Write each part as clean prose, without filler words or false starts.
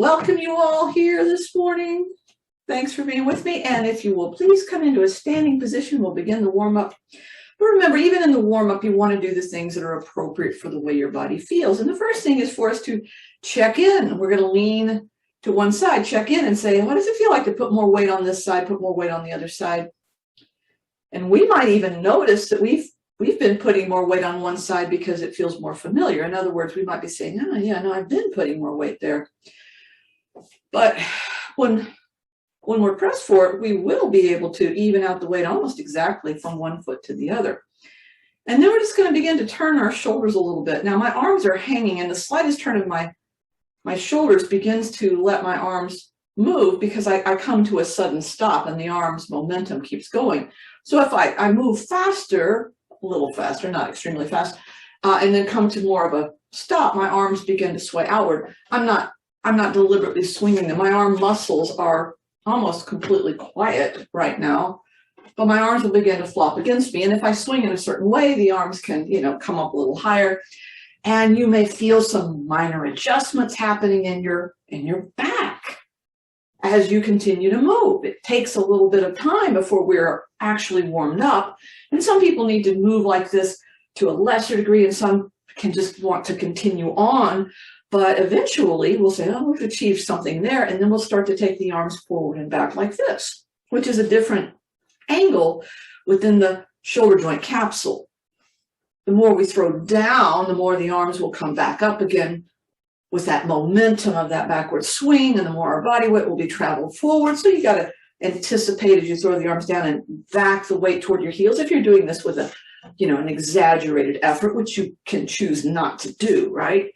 welcome you all here this morning. Thanks for being with me. And if you will please come into a standing position, we'll begin the warm-up. But remember, even in the warm-up, you want to do the things that are appropriate for the way your body feels. And the first thing is for us to check in. We're going to lean to one side, check in and say, what does it feel like to put more weight on this side, put more weight on the other side? And we might even notice that we've been putting more weight on one side because it feels more familiar. In other words, we might be saying, oh, yeah, no, I've been putting more weight there. But when we're pressed for it, we will be able to even out the weight almost exactly from one foot to the other. And then we're just going to begin to turn our shoulders a little bit. Now, my arms are hanging, and the slightest turn of my shoulders begins to let my arms move because I come to a sudden stop and the arm's momentum keeps going. So if I move faster, a little faster, not extremely fast, and then come to more of a stop, my arms begin to sway outward. I'm not deliberately swinging them. My arm muscles are almost completely quiet right now, but my arms will begin to flop against me. And if I swing in a certain way, the arms can, come up a little higher, and you may feel some minor adjustments happening in your back as you continue to move. It takes a little bit of time before we're actually warmed up. And some people need to move like this to a lesser degree, and some can just want to continue on. But eventually we'll say, oh, we've achieved something there. And then we'll start to take the arms forward and back like this, which is a different angle within the shoulder joint capsule. The more we throw down, the more the arms will come back up again with that momentum of that backward swing, and the more our body weight will be traveled forward. So you got to anticipate as you throw the arms down and back the weight toward your heels. If you're doing this with an exaggerated effort, which you can choose not to do, right?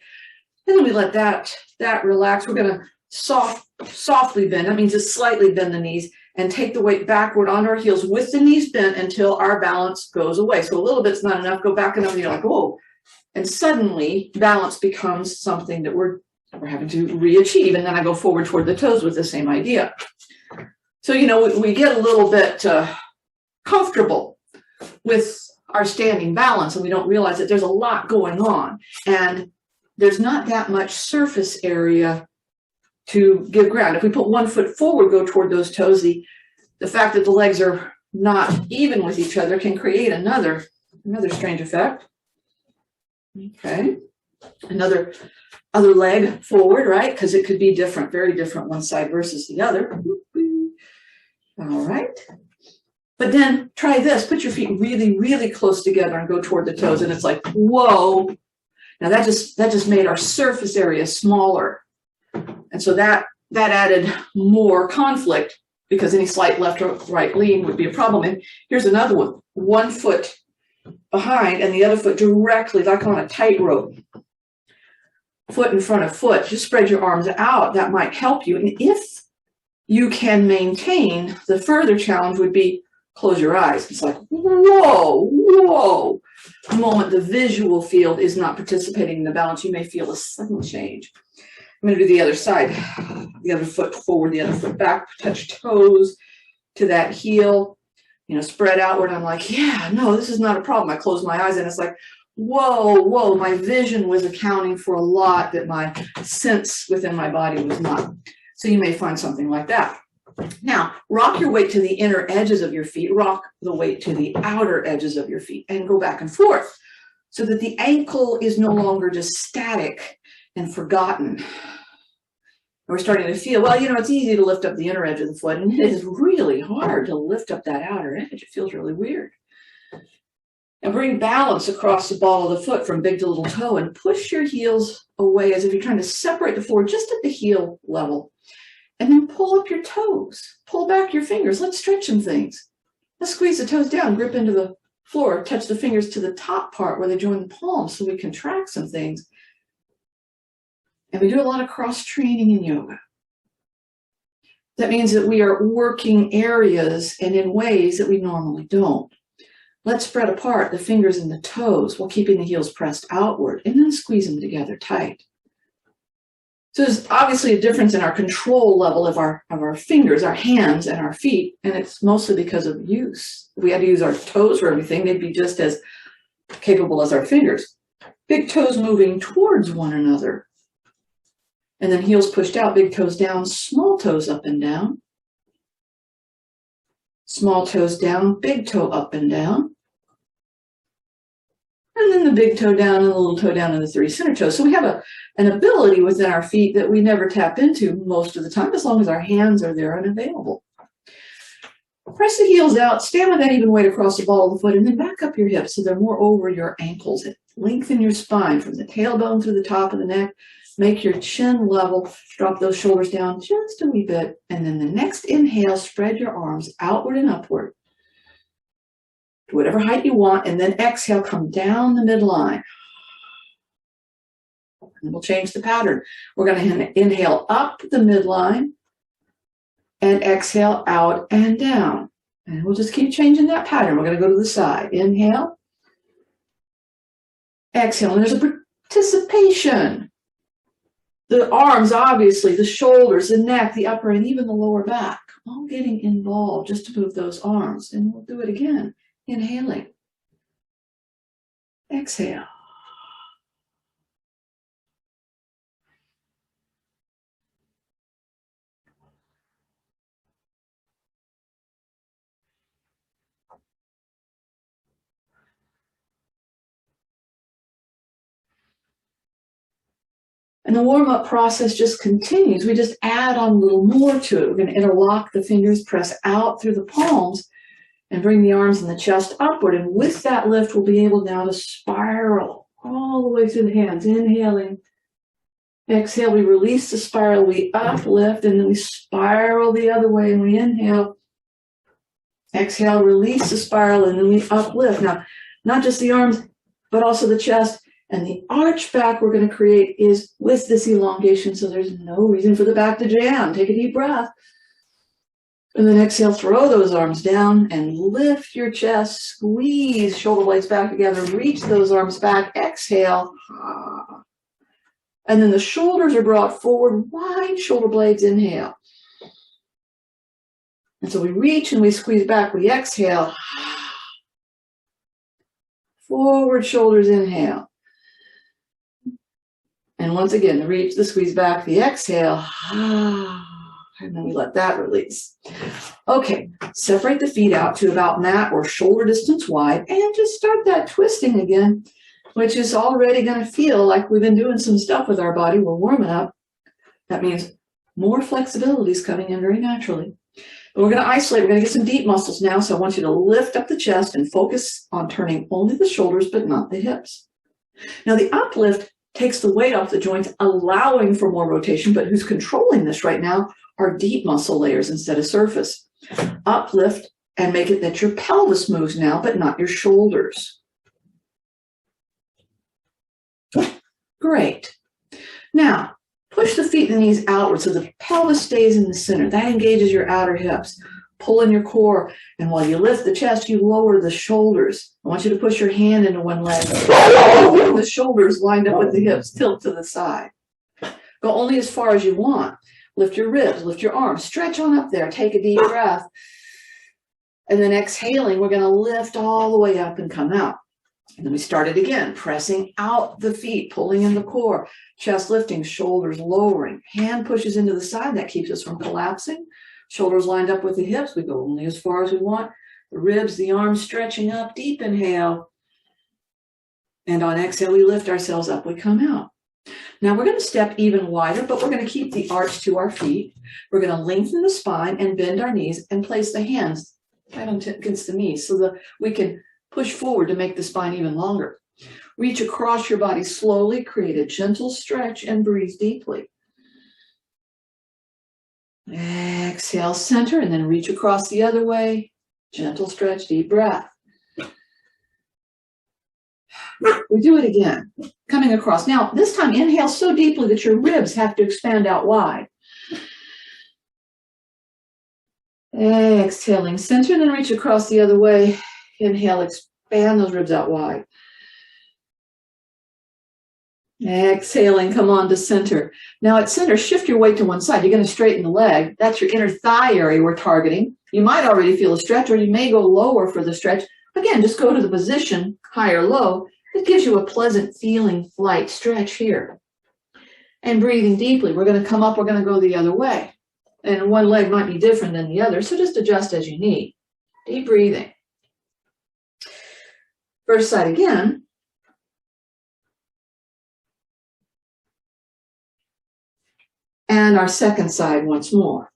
And then we let that relax. We're going to softly bend. That means just slightly bend the knees and take the weight backward onto our heels with the knees bent until our balance goes away. So a little bit's not enough. Go back enough, and you're like, whoa. And suddenly balance becomes something that we're having to re-achieve. And then I go forward toward the toes with the same idea. So, we get a little bit comfortable with our standing balance, and we don't realize that there's a lot going on. And there's not that much surface area to give ground. If we put one foot forward, go toward those toes, the fact that the legs are not even with each other can create another strange effect. Okay, other leg forward, right? Because it could be different, very different, one side versus the other. All right. But then try this. Put your feet really, really close together and go toward the toes. And it's like, whoa. Now that just made our surface area smaller. And so that added more conflict because any slight left or right lean would be a problem. And here's another one. One foot behind and the other foot directly, like on a tightrope. Foot in front of foot. Just spread your arms out. That might help you. And if you can maintain, the further challenge would be close your eyes. It's like, whoa. The moment the visual field is not participating in the balance, you may feel a sudden change. I'm going to do the other side. The other foot forward, the other foot back, touch toes to that heel, spread outward. I'm like, yeah, no, this is not a problem. I close my eyes and it's like, whoa, my vision was accounting for a lot that my sense within my body was not. So you may find something like that. Now, rock your weight to the inner edges of your feet, rock the weight to the outer edges of your feet, and go back and forth so that the ankle is no longer just static and forgotten. We're starting to feel, it's easy to lift up the inner edge of the foot, and it is really hard to lift up that outer edge. It feels really weird. And bring balance across the ball of the foot from big to little toe and push your heels away as if you're trying to separate the floor just at the heel level. And then pull up your toes. Pull back your fingers. Let's stretch some things. Let's squeeze the toes down, grip into the floor, touch the fingers to the top part where they join the palms so we can track some things. And we do a lot of cross-training in yoga. That means that we are working areas and in ways that we normally don't. Let's spread apart the fingers and the toes while keeping the heels pressed outward, and then squeeze them together tight. So there's obviously a difference in our control level of our fingers, our hands, and our feet, and it's mostly because of use. If we had to use our toes for everything, they'd be just as capable as our fingers. Big toes moving towards one another. And then heels pushed out, big toes down, small toes up and down. Small toes down, big toe up and down. And then the big toe down and the little toe down and the 3 center toes. So we have an ability within our feet that we never tap into most of the time, as long as our hands are there and available. Press the heels out, stand with that even weight across the ball of the foot, and then back up your hips so they're more over your ankles. Lengthen your spine from the tailbone through the top of the neck. Make your chin level. Drop those shoulders down just a wee bit. And then the next inhale, spread your arms outward and upward to whatever height you want. And then exhale, come down the midline. And we'll change the pattern. We're going to inhale up the midline and exhale out and down. And we'll just keep changing that pattern. We're going to go to the side. Inhale. Exhale. And there's a participation. The arms, obviously, the shoulders, the neck, the upper, and even the lower back, all getting involved just to move those arms. And we'll do it again. Inhaling. Exhale. And the warm-up process just continues. We just add on a little more to it. We're going to interlock the fingers, press out through the palms, and bring the arms and the chest upward. And with that lift, we'll be able now to spiral all the way through the hands. Inhaling. Exhale, we release the spiral, we uplift, and then we spiral the other way, and we inhale. Exhale, release the spiral, and then we uplift. Now, not just the arms, but also the chest. And the arch back we're going to create is with this elongation, so there's no reason for the back to jam. Take a deep breath. And then exhale, throw those arms down and lift your chest. Squeeze shoulder blades back together. Reach those arms back. Exhale. And then the shoulders are brought forward. Wide shoulder blades. Inhale. And so we reach and we squeeze back. We exhale. Forward shoulders. Inhale. And once again, the reach, the squeeze back, the exhale, and then we let that release. Okay, separate the feet out to about mat or shoulder distance wide, and just start that twisting again, which is already going to feel like we've been doing some stuff with our body. We're warming up. That means more flexibility is coming in very naturally. But we're going to isolate. We're going to get some deep muscles now, so I want you to lift up the chest and focus on turning only the shoulders, but not the hips. Now, the uplift takes the weight off the joints, allowing for more rotation, but who's controlling this right now are deep muscle layers instead of surface. Uplift and make it that your pelvis moves now, but not your shoulders. Great. Now, push the feet and the knees outward so the pelvis stays in the center. That engages your outer hips. Pull in your core, and while you lift the chest, you lower the shoulders. I want you to push your hand into one leg. The shoulders lined up with the hips, tilt to the side. Go only as far as you want. Lift your ribs, lift your arms, stretch on up there. Take a deep breath. And then exhaling, we're going to lift all the way up and come out. And then we start it again, pressing out the feet, pulling in the core, chest lifting, shoulders lowering. Hand pushes into the side. That keeps us from collapsing. Shoulders lined up with the hips. We go only as far as we want. The ribs, the arms stretching up. Deep inhale. And on exhale, we lift ourselves up. We come out. Now we're going to step even wider, but we're going to keep the arch to our feet. We're going to lengthen the spine and bend our knees and place the hands right against the knees so that we can push forward to make the spine even longer. Reach across your body slowly. Create a gentle stretch and breathe deeply. Exhale, center, and then reach across the other way. Gentle stretch, deep breath. We do it again, coming across. Now, this time, inhale so deeply that your ribs have to expand out wide. Exhaling, center, and then reach across the other way. Inhale, expand those ribs out wide. Exhaling, come on to center. Now at center, shift your weight to one side. You're going to straighten the leg. That's your inner thigh area we're targeting. You might already feel a stretch, or you may go lower for the stretch. Again, just go to the position, high or low. It gives you a pleasant feeling, light stretch here. And breathing deeply. We're going to come up, we're going to go the other way. And one leg might be different than the other, so just adjust as you need. Deep breathing. First side again. And our second side once more.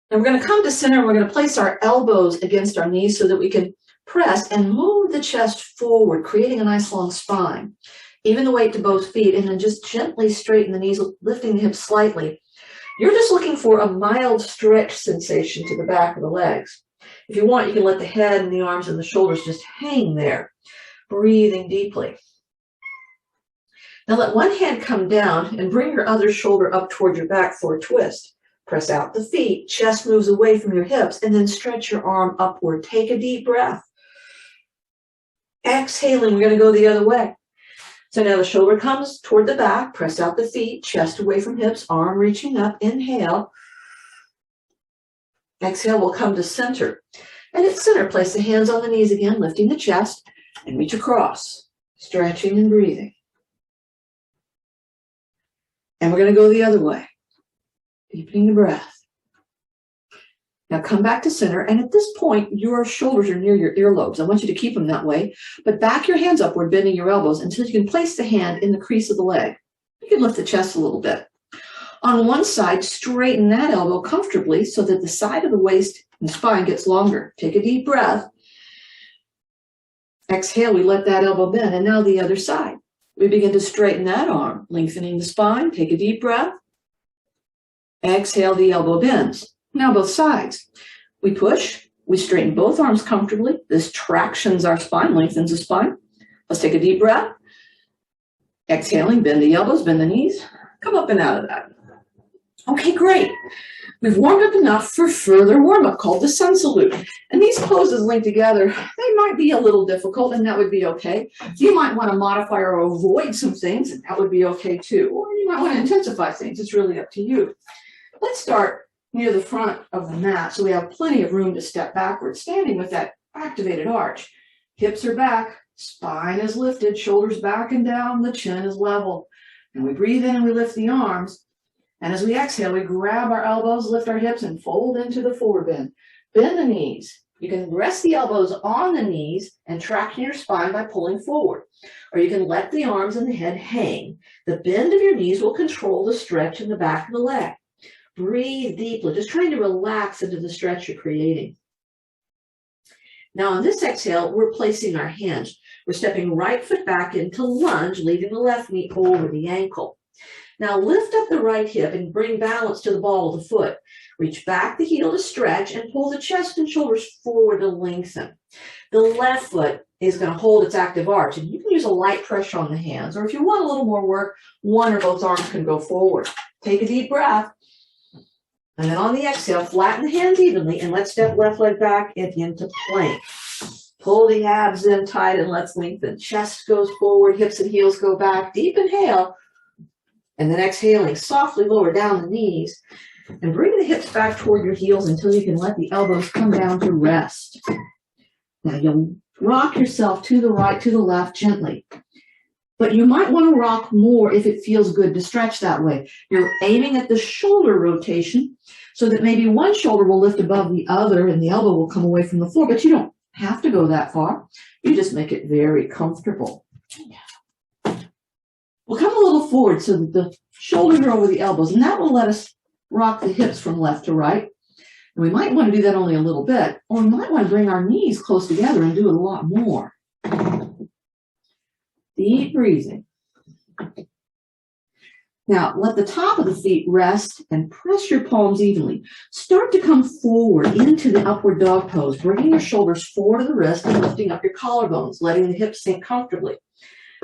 And we're going to come to center, and we're going to place our elbows against our knees so that we can press and move the chest forward, creating a nice long spine. Even the weight to both feet, and then just gently straighten the knees, lifting the hips slightly. You're just looking for a mild stretch sensation to the back of the legs. If you want, you can let the head and the arms and the shoulders just hang there, breathing deeply. Now let one hand come down and bring your other shoulder up toward your back for a twist. Press out the feet, chest moves away from your hips, and then stretch your arm upward. Take a deep breath. Exhaling, we're going to go the other way. So now the shoulder comes toward the back, press out the feet, chest away from hips, arm reaching up. Inhale. Exhale, we'll come to center. And at center, place the hands on the knees again, lifting the chest, and reach across, stretching and breathing. And we're going to go the other way, deepening the breath. Now come back to center, and at this point, your shoulders are near your earlobes. I want you to keep them that way, but back your hands upward, bending your elbows until you can place the hand in the crease of the leg. You can lift the chest a little bit. On one side, straighten that elbow comfortably so that the side of the waist and spine gets longer. Take a deep breath. Exhale, we let that elbow bend, and now the other side. We begin to straighten that arm, lengthening the spine. Take a deep breath. Exhale, the elbow bends. Now both sides. We push, we straighten both arms comfortably. This tractions our spine, lengthens the spine. Let's take a deep breath. Exhaling, bend the elbows, bend the knees. Come up and out of that. Okay, great. We've warmed up enough for further warm-up called the sun salute. And these poses linked together, they might be a little difficult, and that would be okay. You might want to modify or avoid some things, and that would be okay too. Or you might want to intensify things. It's really up to you. Let's start near the front of the mat so we have plenty of room to step backwards, standing with that activated arch. Hips are back, spine is lifted, shoulders back and down, the chin is level. And we breathe in and we lift the arms. And as we exhale, we grab our elbows, lift our hips, and fold into the forward bend. Bend the knees. You can rest the elbows on the knees and traction your spine by pulling forward. Or you can let the arms and the head hang. The bend of your knees will control the stretch in the back of the leg. Breathe deeply, just trying to relax into the stretch you're creating. Now on this exhale, we're placing our hands. We're stepping right foot back into lunge, leaving the left knee over the ankle. Now lift up the right hip and bring balance to the ball of the foot. Reach back the heel to stretch and pull the chest and shoulders forward to lengthen. The left foot is going to hold its active arch, and you can use a light pressure on the hands, or if you want a little more work, one or both arms can go forward. Take a deep breath. And then on the exhale, flatten the hands evenly, and let's step left leg back and into plank. Pull the abs in tight and let's lengthen. Chest goes forward, hips and heels go back. Deep inhale. And then exhaling, softly lower down the knees. And bring the hips back toward your heels until you can let the elbows come down to rest. Now you'll rock yourself to the right, to the left gently. But you might want to rock more if it feels good to stretch that way. You're aiming at the shoulder rotation so that maybe one shoulder will lift above the other and the elbow will come away from the floor, but you don't have to go that far. You just make it very comfortable. We'll come a little forward so that the shoulders are over the elbows, and that will let us rock the hips from left to right. And we might want to do that only a little bit, or we might want to bring our knees close together and do it a lot more. Deep breathing. Now, let the top of the feet rest and press your palms evenly. Start to come forward into the upward dog pose, bringing your shoulders forward to the wrist and lifting up your collarbones, letting the hips sink comfortably.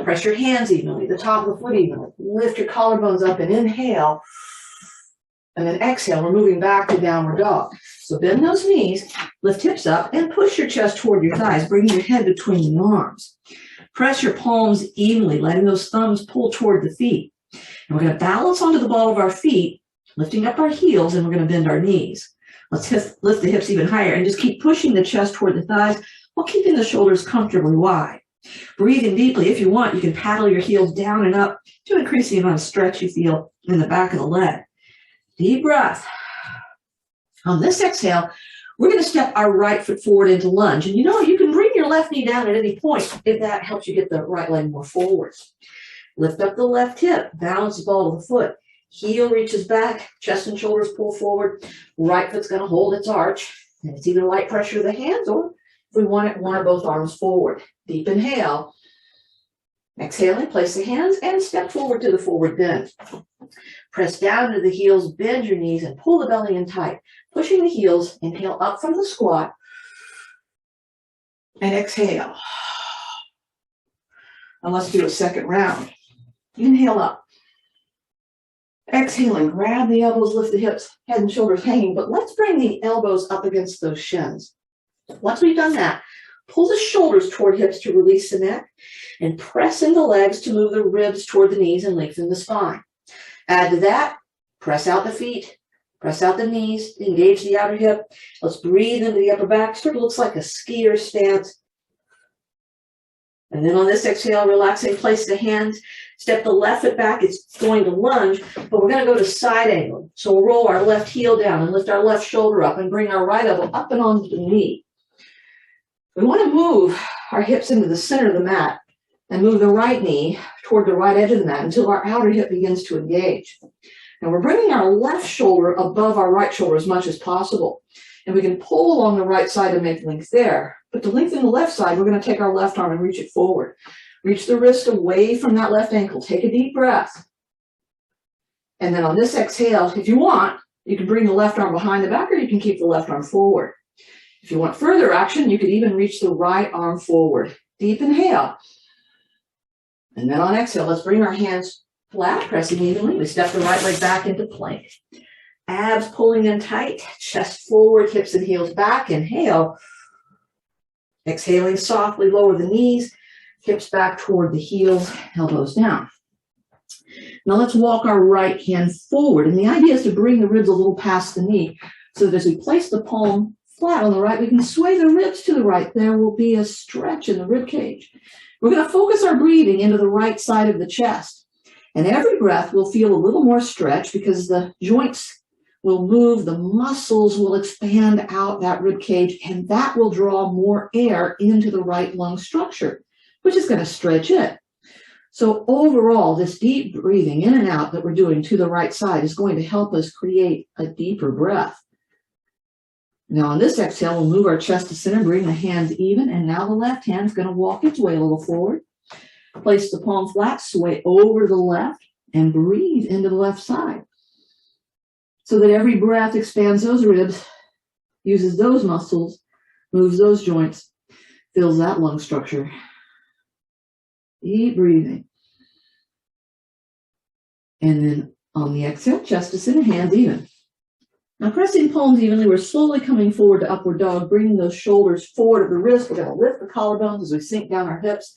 Press your hands evenly, the top of the foot evenly. Lift your collarbones up and inhale. And then exhale, we're moving back to downward dog. So bend those knees, lift hips up, and push your chest toward your thighs, bringing your head between the arms. Press your palms evenly, letting those thumbs pull toward the feet. And we're going to balance onto the ball of our feet, lifting up our heels, and we're going to bend our knees. Let's lift the hips even higher and just keep pushing the chest toward the thighs while keeping the shoulders comfortably wide. Breathing deeply. If you want, you can paddle your heels down and up to increase the amount of stretch you feel in the back of the leg. Deep breath. On this exhale, we're going to step our right foot forward into lunge. And you know, you can bring your left knee down at any point if that helps you get the right leg more forward. Lift up the left hip, balance the ball of the foot. Heel reaches back, chest and shoulders pull forward. Right foot's going to hold its arch. And it's either light pressure of the hands or, if we want it, one or both arms forward. Deep inhale. Exhaling, place the hands and step forward to the forward bend. Press down to the heels, bend your knees, and pull the belly in tight. Pushing the heels, inhale up from the squat. And exhale. And let's do a second round. Inhale up. Exhaling, grab the elbows, lift the hips, head and shoulders hanging, but let's bring the elbows up against those shins. Once we've done that, pull the shoulders toward hips to release the neck and press in the legs to move the ribs toward the knees and lengthen the spine. Add to that, press out the feet, press out the knees, engage the outer hip. Let's breathe into the upper back, sort of looks like a skier stance. And then on this exhale, relaxing, place the hands, step the left foot back. It's going to lunge, but we're going to go to side angle. So we'll roll our left heel down and lift our left shoulder up and bring our right elbow up and onto the knee. We want to move our hips into the center of the mat and move the right knee toward the right edge of the mat until our outer hip begins to engage. And we're bringing our left shoulder above our right shoulder as much as possible. And we can pull along the right side to make length there. But to lengthen the left side, we're going to take our left arm and reach it forward. Reach the wrist away from that left ankle. Take a deep breath. And then on this exhale, if you want, you can bring the left arm behind the back or you can keep the left arm forward. If you want further action, you could even reach the right arm forward. Deep inhale. And then on exhale, let's bring our hands flat, pressing evenly. We step the right leg back into plank. Abs pulling in tight, chest forward, hips and heels back. Inhale. Exhaling softly, lower the knees, hips back toward the heels, elbows down. Now let's walk our right hand forward. And the idea is to bring the ribs a little past the knee so that as we place the palm flat on the right, we can sway the ribs to the right. There will be a stretch in the rib cage. We're going to focus our breathing into the right side of the chest. And every breath will feel a little more stretch because the joints will move, the muscles will expand out that rib cage, and that will draw more air into the right lung structure, which is going to stretch it. So overall, this deep breathing in and out that we're doing to the right side is going to help us create a deeper breath. Now on this exhale, we'll move our chest to center, bring the hands even, and now the left hand is going to walk its way a little forward. Place the palm flat, sway over the left, and breathe into the left side. So that every breath expands those ribs, uses those muscles, moves those joints, fills that lung structure. Deep breathing. And then on the exhale, chest to center, hands even. Now pressing palms evenly, we're slowly coming forward to upward dog, bringing those shoulders forward of the wrist. We're going to lift the collarbones as we sink down our hips.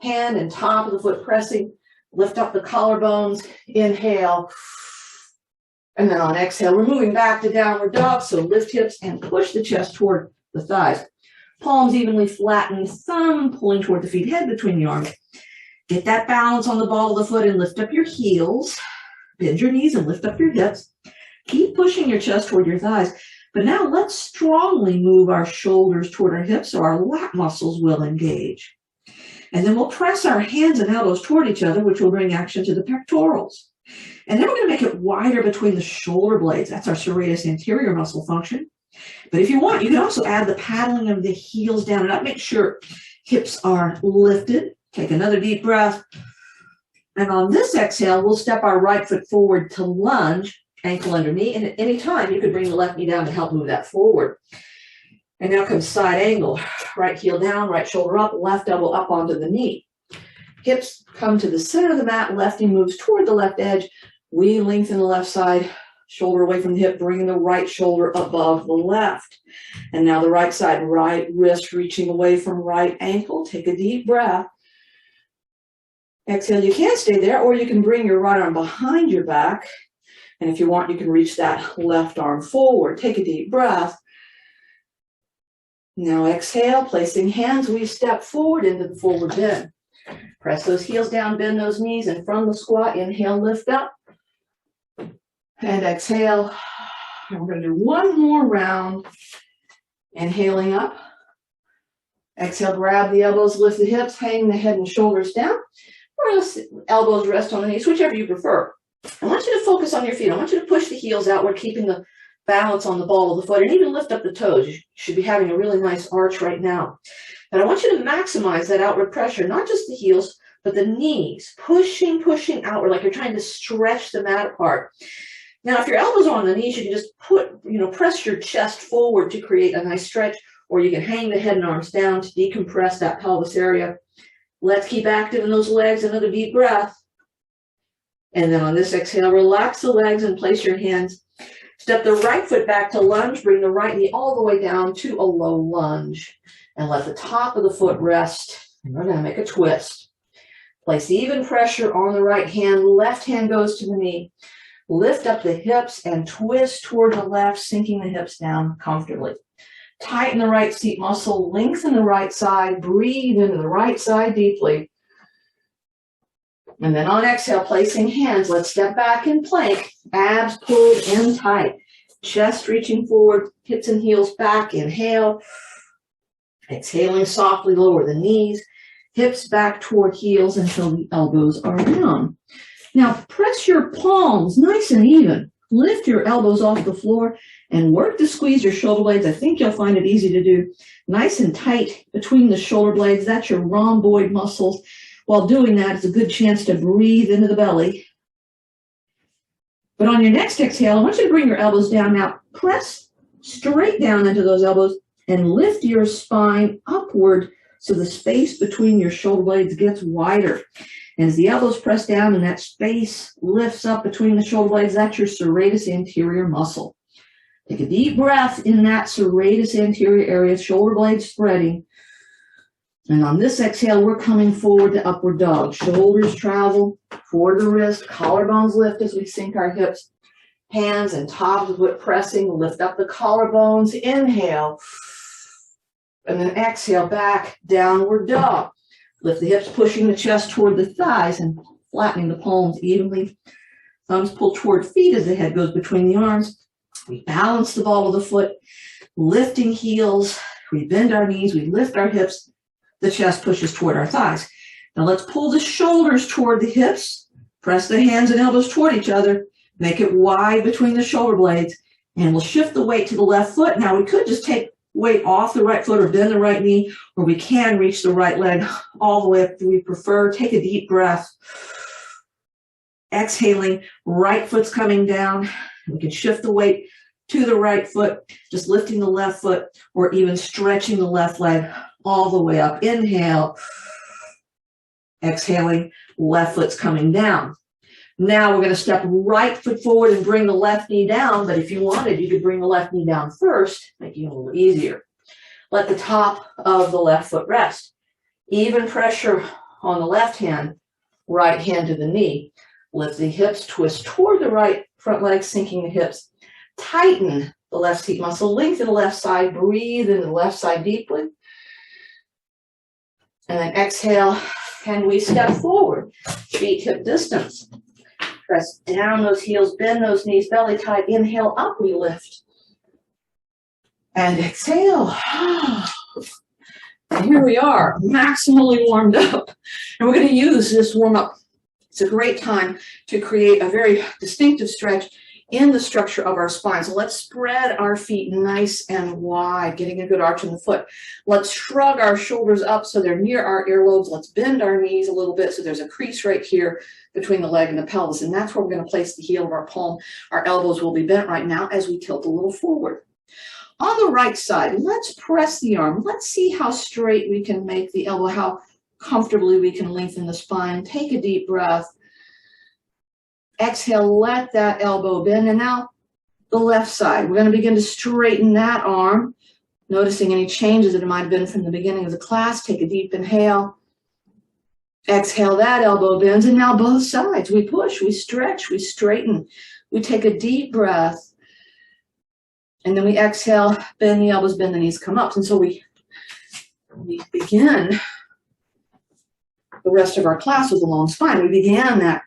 Hand and top of the foot pressing. Lift up the collarbones. Inhale. And then on exhale, we're moving back to downward dog. So lift hips and push the chest toward the thighs. Palms evenly flattened, thumb pulling toward the feet, head between the arms. Get that balance on the ball of the foot and lift up your heels. Bend your knees and lift up your hips. Keep pushing your chest toward your thighs. But now let's strongly move our shoulders toward our hips so our lat muscles will engage. And then we'll press our hands and elbows toward each other, which will bring action to the pectorals. And then we're going to make it wider between the shoulder blades. That's our serratus anterior muscle function. But if you want, you can also add the paddling of the heels down and up. Make sure hips are lifted. Take another deep breath. And on this exhale, we'll step our right foot forward to lunge, ankle under knee. And at any time, you could bring the left knee down to help move that forward. And now comes side angle. Right heel down, right shoulder up, left elbow up onto the knee. Hips come to the center of the mat. Left knee moves toward the left edge. We lengthen the left side, shoulder away from the hip, bringing the right shoulder above the left. And now the right side, right wrist reaching away from right ankle. Take a deep breath. Exhale, you can stay there, or you can bring your right arm behind your back. And if you want, you can reach that left arm forward. Take a deep breath. Now exhale, placing hands, we step forward into the forward bend. Press those heels down, bend those knees, and from the squat, inhale, lift up. And exhale. And we're going to do one more round. Inhaling up. Exhale, grab the elbows, lift the hips, hang the head and shoulders down. Or elbows rest on the knees, whichever you prefer. I want you to focus on your feet. I want you to push the heels outward, keeping the balance on the ball of the foot, and even lift up the toes. You should be having a really nice arch right now. And I want you to maximize that outward pressure, not just the heels, but the knees, pushing outward, like you're trying to stretch the mat apart. Now, if your elbows are on the knees, you can just press your chest forward to create a nice stretch, or you can hang the head and arms down to decompress that pelvis area. Let's keep active in those legs. Another deep breath. And then on this exhale, relax the legs and place your hands. Step the right foot back to lunge. Bring the right knee all the way down to a low lunge. And let the top of the foot rest. And we're going to make a twist. Place even pressure on the right hand. Left hand goes to the knee. Lift up the hips and twist toward the left, sinking the hips down comfortably. Tighten the right seat muscle. Lengthen the right side. Breathe into the right side deeply. And then on exhale, placing hands, let's step back in plank. Abs pulled in tight. Chest reaching forward, hips and heels back. Inhale. Exhaling softly, lower the knees. Hips back toward heels until the elbows are down. Now press your palms nice and even. Lift your elbows off the floor and work to squeeze your shoulder blades. I think you'll find it easy to do. Nice and tight between the shoulder blades. That's your rhomboid muscles. While doing that, it's a good chance to breathe into the belly. But on your next exhale, I want you to bring your elbows down. Now, press straight down into those elbows and lift your spine upward so the space between your shoulder blades gets wider. And as the elbows press down and that space lifts up between the shoulder blades, that's your serratus anterior muscle. Take a deep breath in that serratus anterior area, shoulder blades spreading. And on this exhale, we're coming forward to upward dog. Shoulders travel toward the wrist, collarbones lift as we sink our hips. Hands and top of the foot pressing, lift up the collarbones. Inhale. And then exhale, back, downward dog. Lift the hips, pushing the chest toward the thighs and flattening the palms evenly. Thumbs pull toward feet as the head goes between the arms. We balance the ball of the foot, lifting heels. We bend our knees, we lift our hips. The chest pushes toward our thighs. Now let's pull the shoulders toward the hips. Press the hands and elbows toward each other. Make it wide between the shoulder blades. And we'll shift the weight to the left foot. Now we could just take weight off the right foot or bend the right knee, or we can reach the right leg all the way up if we prefer. Take a deep breath. Exhaling, right foot's coming down. We can shift the weight to the right foot, just lifting the left foot, or even stretching the left leg all the way up. Inhale. Exhaling, left foot's coming down. Now we're going to step right foot forward and bring the left knee down, but if you wanted, you could bring the left knee down first, making it a little easier. Let the top of the left foot rest. Even pressure on the left hand, right hand to the knee. Lift the hips, twist toward the right front leg, sinking the hips. Tighten the left seat muscle, lengthen the left side, breathe into the left side deeply. And then exhale, and we step forward, feet hip distance. Press down those heels, bend those knees, belly tight. Inhale, up we lift. And exhale. And here we are, maximally warmed up. And we're going to use this warm-up. It's a great time to create a very distinctive stretch in the structure of our spine. So let's spread our feet nice and wide, getting a good arch in the foot. Let's shrug our shoulders up so they're near our earlobes. Let's bend our knees a little bit so there's a crease right here between the leg and the pelvis. And that's where we're going to place the heel of our palm. Our elbows will be bent right now as we tilt a little forward. On the right side, let's press the arm. Let's see how straight we can make the elbow, how comfortably we can lengthen the spine. Take a deep breath. Exhale, let that elbow bend. And now the left side. We're going to begin to straighten that arm, noticing any changes that it might have been from the beginning of the class. Take a deep inhale. Exhale, that elbow bends. And now both sides. We push, we stretch, we straighten. We take a deep breath. And then we exhale, bend the elbows, bend the knees, come up. And so we we begin the rest of our class with a long spine. We began that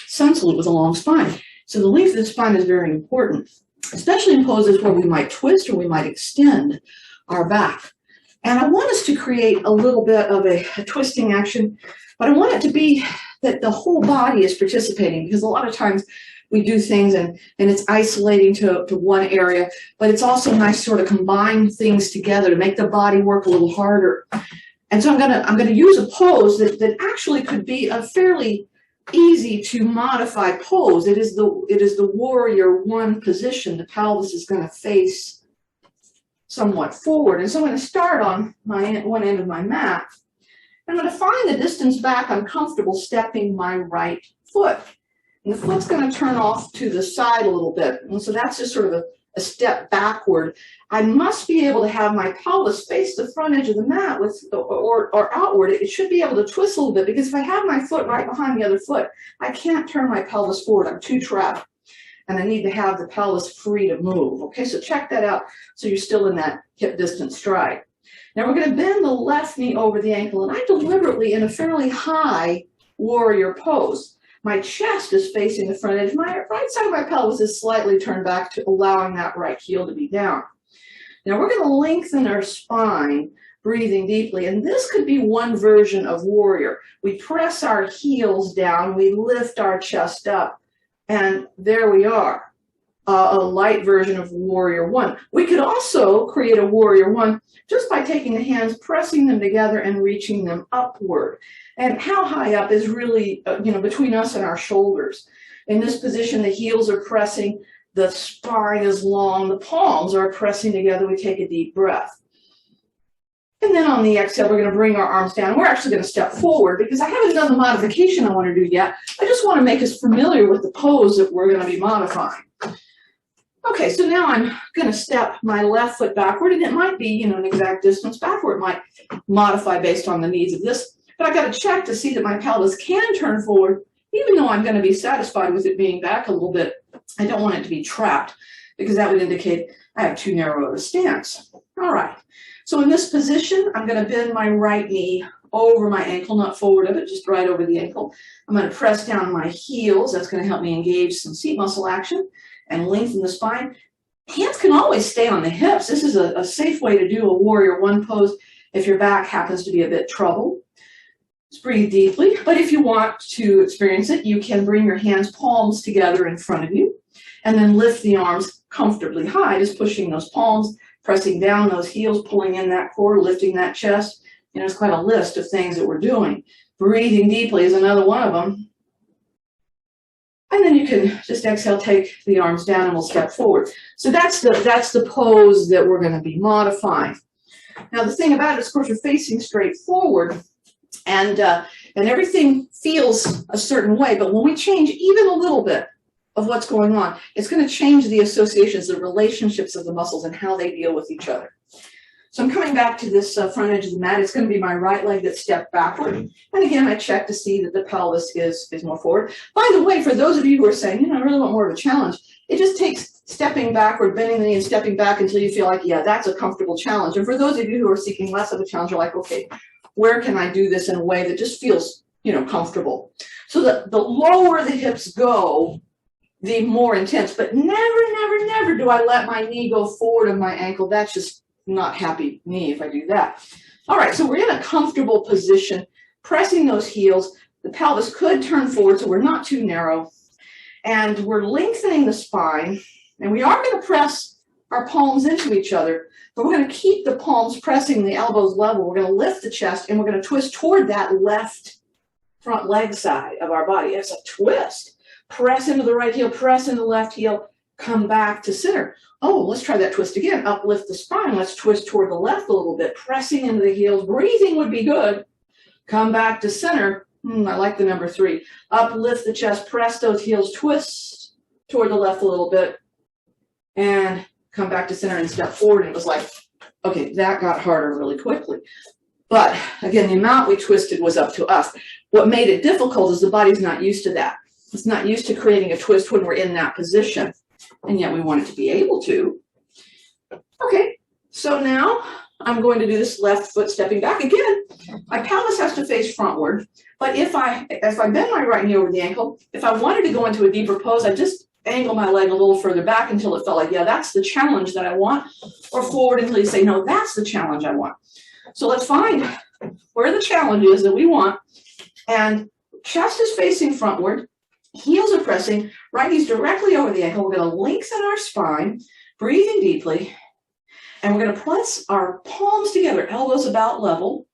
sun salute with a long spine. So the length of the spine is very important, especially in poses where we might twist or we might extend our back. And I want us to create a little bit of a twisting action, but I want it to be that the whole body is participating, because a lot of times we do things and it's isolating to one area, but it's also nice to sort of combine things together to make the body work a little harder. And so I'm gonna use a pose that actually could be a fairly easy to modify pose. It is the warrior one position. The pelvis is going to face somewhat forward. And so I'm going to start on my one end of my mat. I'm going to find the distance back I'm comfortable stepping my right foot. And the foot's going to turn off to the side a little bit. And so that's just sort of a step backward. I must be able to have my pelvis face the front edge of the mat or outward. It should be able to twist a little bit, because if I have my foot right behind the other foot, I can't turn my pelvis forward. I'm too trapped. And I need to have the pelvis free to move. Okay, so check that out so you're still in that hip distance stride. Now we're going to bend the left knee over the ankle, and I deliberately, in a fairly high warrior pose, my chest is facing the front edge. My right side of my pelvis is slightly turned back, to allowing that right heel to be down. Now we're going to lengthen our spine, breathing deeply. And this could be one version of warrior. We press our heels down, we lift our chest up, and there we are. A light version of warrior one. We could also create a warrior one just by taking the hands, pressing them together, and reaching them upward. And how high up is really, between us and our shoulders. In this position, the heels are pressing, the spine is long, the palms are pressing together. We take a deep breath. And then on the exhale, we're going to bring our arms down. We're actually going to step forward, because I haven't done the modification I want to do yet. I just want to make us familiar with the pose that we're going to be modifying. Okay, so now I'm going to step my left foot backward, and it might be, an exact distance backward. It might modify based on the needs of this, but I've got to check to see that my pelvis can turn forward, even though I'm going to be satisfied with it being back a little bit. I don't want it to be trapped, because that would indicate I have too narrow of a stance. All right, so in this position, I'm going to bend my right knee over my ankle, not forward of it, just right over the ankle. I'm going to press down my heels. That's going to help me engage some seat muscle action and lengthen the spine. Hands can always stay on the hips. This is a safe way to do a warrior one pose if your back happens to be a bit troubled. Just breathe deeply, but if you want to experience it, you can bring your hands palms together in front of you, and then lift the arms comfortably high, just pushing those palms, pressing down those heels, pulling in that core, lifting that chest. It's quite a list of things that we're doing. Breathing deeply is another one of them. And then you can just exhale, take the arms down, and we'll step forward. So that's the pose that we're going to be modifying. Now the thing about it is, of course, you're facing straight forward, and everything feels a certain way. But when we change even a little bit of what's going on, it's going to change the associations, the relationships of the muscles, and how they deal with each other. So I'm coming back to this front edge of the mat. It's going to be my right leg that stepped backward. And again, I check to see that the pelvis is more forward. By the way, for those of you who are saying, I really want more of a challenge, it just takes stepping backward, bending the knee, and stepping back until you feel like, yeah, that's a comfortable challenge. And for those of you who are seeking less of a challenge, you're like, okay, where can I do this in a way that just feels, comfortable? So the lower the hips go, the more intense. But never, never, never do I let my knee go forward of my ankle. That's just not happy knee if I do that. All right, so we're in a comfortable position, pressing those heels. The pelvis could turn forward, so we're not too narrow. And we're lengthening the spine. And we are going to press our palms into each other, but we're going to keep the palms pressing the elbows level. We're going to lift the chest, and we're going to twist toward that left front leg side of our body. It's a twist. Press into the right heel, press into the left heel, come back to center. Oh, let's try that twist again. Uplift the spine. Let's twist toward the left a little bit, pressing into the heels. Breathing would be good. Come back to center. I like the number 3. Uplift the chest, press those heels, twist toward the left a little bit, and come back to center and step forward. And it was like, okay, that got harder really quickly. But again, the amount we twisted was up to us. What made it difficult is the body's not used to that. It's not used to creating a twist when we're in that position. And yet we want it to be able to. Okay, so now I'm going to do this left foot stepping back. Again, my pelvis has to face frontward, but if I bend my right knee over the ankle, if I wanted to go into a deeper pose, I just angle my leg a little further back until it felt like, yeah, that's the challenge that I want, or forward until you say, no, that's the challenge I want. So let's find where the challenge is that we want, and chest is facing frontward, heels are pressing, right knee's directly over the ankle. We're going to lengthen our spine, breathing deeply, and we're going to press our palms together, elbows about level,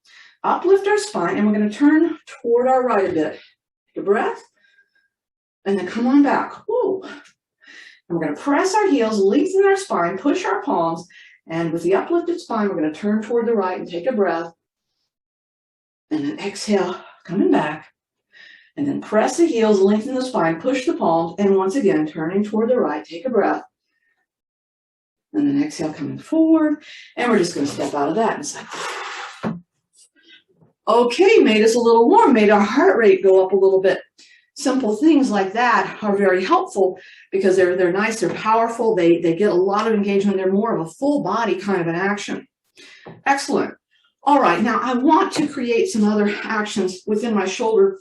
uplift our spine, and we're going to turn toward our right a bit. Take a breath, and then come on back. Woo. And we're going to press our heels, lengthen our spine, push our palms, and with the uplifted spine, we're going to turn toward the right and take a breath. And then exhale, coming back. And then press the heels, lengthen the spine, push the palms, and once again, turning toward the right, take a breath. And then exhale, coming forward. And we're just going to step out of that. And it's like, okay, made us a little warm, made our heart rate go up a little bit. Simple things like that are very helpful because they're nice, they're powerful, they get a lot of engagement, they're more of a full body kind of an action. Excellent. All right, now I want to create some other actions within my shoulder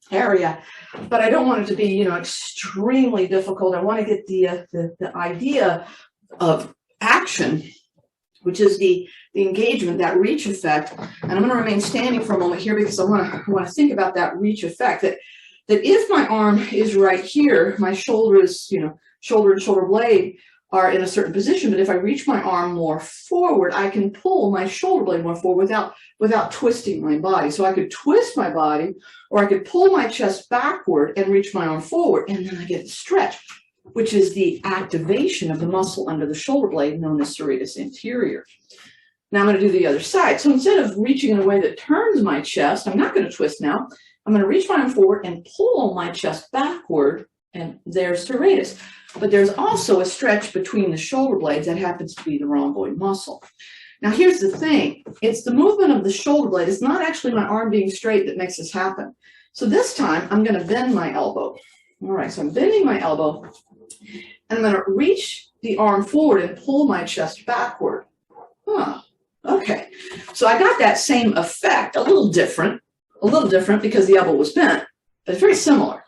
area, but I don't want it to be, extremely difficult. I want to get the idea of action, which is the engagement, that reach effect. And I'm going to remain standing for a moment here because I want to think about that reach effect, that if my arm is right here, my shoulder is, shoulder and shoulder blade are in a certain position, but if I reach my arm more forward, I can pull my shoulder blade more forward without twisting my body. So I could twist my body, or I could pull my chest backward and reach my arm forward, and then I get the stretch, which is the activation of the muscle under the shoulder blade known as serratus anterior. Now I'm going to do the other side. So instead of reaching in a way that turns my chest, I'm not going to twist now. I'm going to reach my arm forward and pull my chest backward, and there's serratus. But there's also a stretch between the shoulder blades that happens to be the rhomboid muscle. Now here's the thing. It's the movement of the shoulder blade. It's not actually my arm being straight that makes this happen. So this time I'm going to bend my elbow. All right, so I'm bending my elbow, and I'm going to reach the arm forward and pull my chest backward. Okay. So I got that same effect, a little different because the elbow was bent, but it's very similar.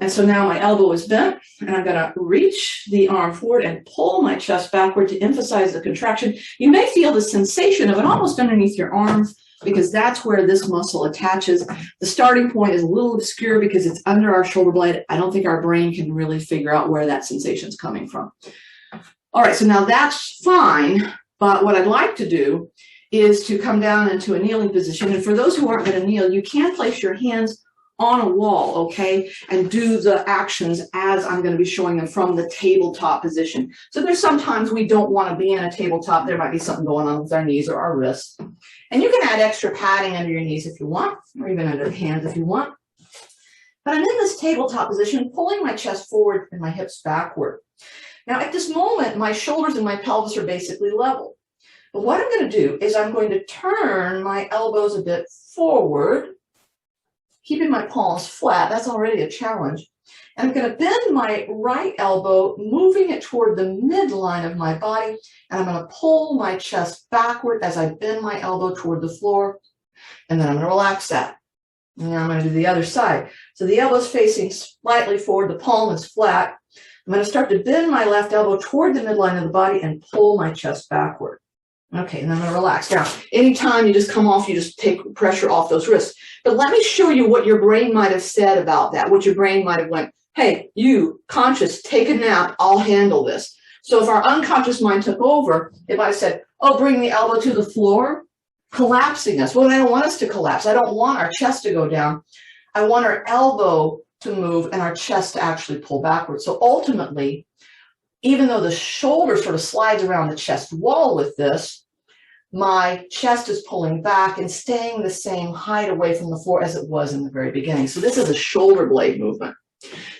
And so now my elbow is bent, and I'm going to reach the arm forward and pull my chest backward to emphasize the contraction. You may feel the sensation of it almost underneath your arms because that's where this muscle attaches. The starting point is a little obscure because it's under our shoulder blade. I don't think our brain can really figure out where that sensation is coming from. All right, so now that's fine, but what I'd like to do is to come down into a kneeling position. And for those who aren't going to kneel, you can place your hands on a wall, okay, and do the actions as I'm going to be showing them from the tabletop position. So there's sometimes we don't want to be in a tabletop. There might be something going on with our knees or our wrists. And you can add extra padding under your knees if you want, or even under the hands if you want. But I'm in this tabletop position, pulling my chest forward and my hips backward. Now at this moment, my shoulders and my pelvis are basically level. But what I'm going to do is I'm going to turn my elbows a bit forward, keeping my palms flat. That's already a challenge. And I'm going to bend my right elbow, moving it toward the midline of my body. And I'm going to pull my chest backward as I bend my elbow toward the floor. And then I'm going to relax that. And now I'm going to do the other side. So the elbow's facing slightly forward. The palm is flat. I'm going to start to bend my left elbow toward the midline of the body and pull my chest backward. Okay, and then I'm going to relax. Now, anytime you just come off, you just take pressure off those wrists. But let me show you what your brain might have said about that, what your brain might have went, hey, you, conscious, take a nap, I'll handle this. So if our unconscious mind took over, if I said, oh, bring the elbow to the floor, collapsing us. Well, I don't want us to collapse. I don't want our chest to go down. I want our elbow to move and our chest to actually pull backwards. So ultimately, even though the shoulder sort of slides around the chest wall with this, my chest is pulling back and staying the same height away from the floor as it was in the very beginning. So this is a shoulder blade movement.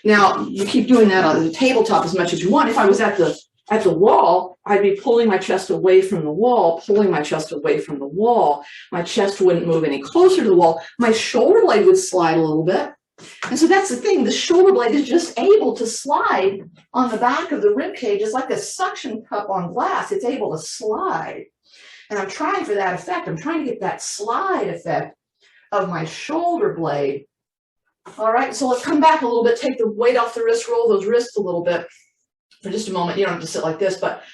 Now, you keep doing that on the tabletop as much as you want. If I was at the wall, I'd be pulling my chest away from the wall, pulling my chest away from the wall. My chest wouldn't move any closer to the wall. My shoulder blade would slide a little bit. And so that's the thing. The shoulder blade is just able to slide on the back of the rib cage. It's like a suction cup on glass. It's able to slide. And I'm trying for that effect. I'm trying to get that slide effect of my shoulder blade. All right, so let's come back a little bit, take the weight off the wrist, roll those wrists a little bit for just a moment. You don't have to sit like this, but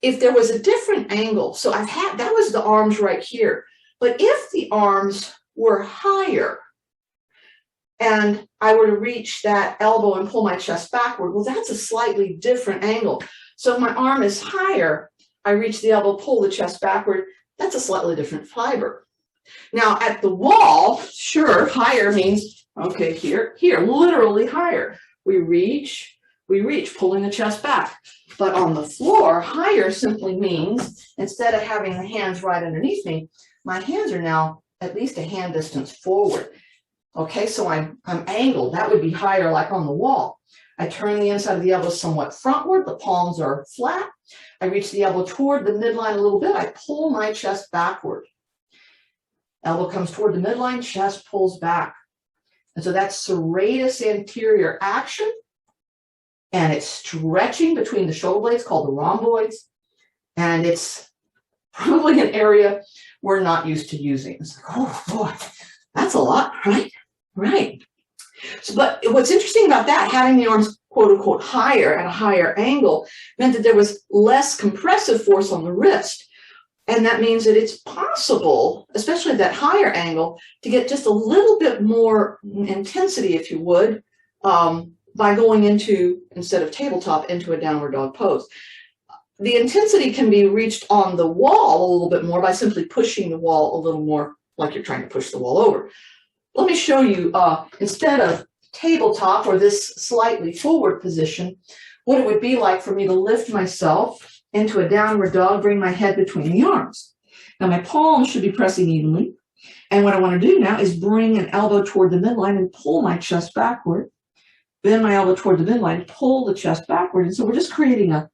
if there was a different angle, so that was the arms right here. But if the arms were higher and I were to reach that elbow and pull my chest backward, well, that's a slightly different angle. So if my arm is higher, I reach the elbow, pull the chest backward, that's a slightly different fiber. Now at the wall, sure, higher means, okay, here, literally higher. We reach, pulling the chest back. But on the floor, higher simply means, instead of having the hands right underneath me, my hands are now at least a hand distance forward. Okay, so I'm angled. That would be higher, like on the wall. I turn the inside of the elbow somewhat frontward. The palms are flat. I reach the elbow toward the midline a little bit. I pull my chest backward. Elbow comes toward the midline, chest pulls back. And so that's serratus anterior action. And it's stretching between the shoulder blades called the rhomboids. And it's probably an area we're not used to using. It's like, oh boy, that's a lot, right? Right. So, but what's interesting about that, having the arms quote unquote higher at a higher angle, meant that there was less compressive force on the wrist. And that means that it's possible, especially at that higher angle, to get just a little bit more intensity, if you would, by going into, instead of tabletop, into a downward dog pose. The intensity can be reached on the wall a little bit more by simply pushing the wall a little more, like you're trying to push the wall over. Let me show you, instead of tabletop or this slightly forward position, what it would be like for me to lift myself into a downward dog, bring my head between the arms. Now my palms should be pressing evenly. And what I want to do now is bring an elbow toward the midline and pull my chest backward. Bend my elbow toward the midline, pull the chest backward. And so we're just creating an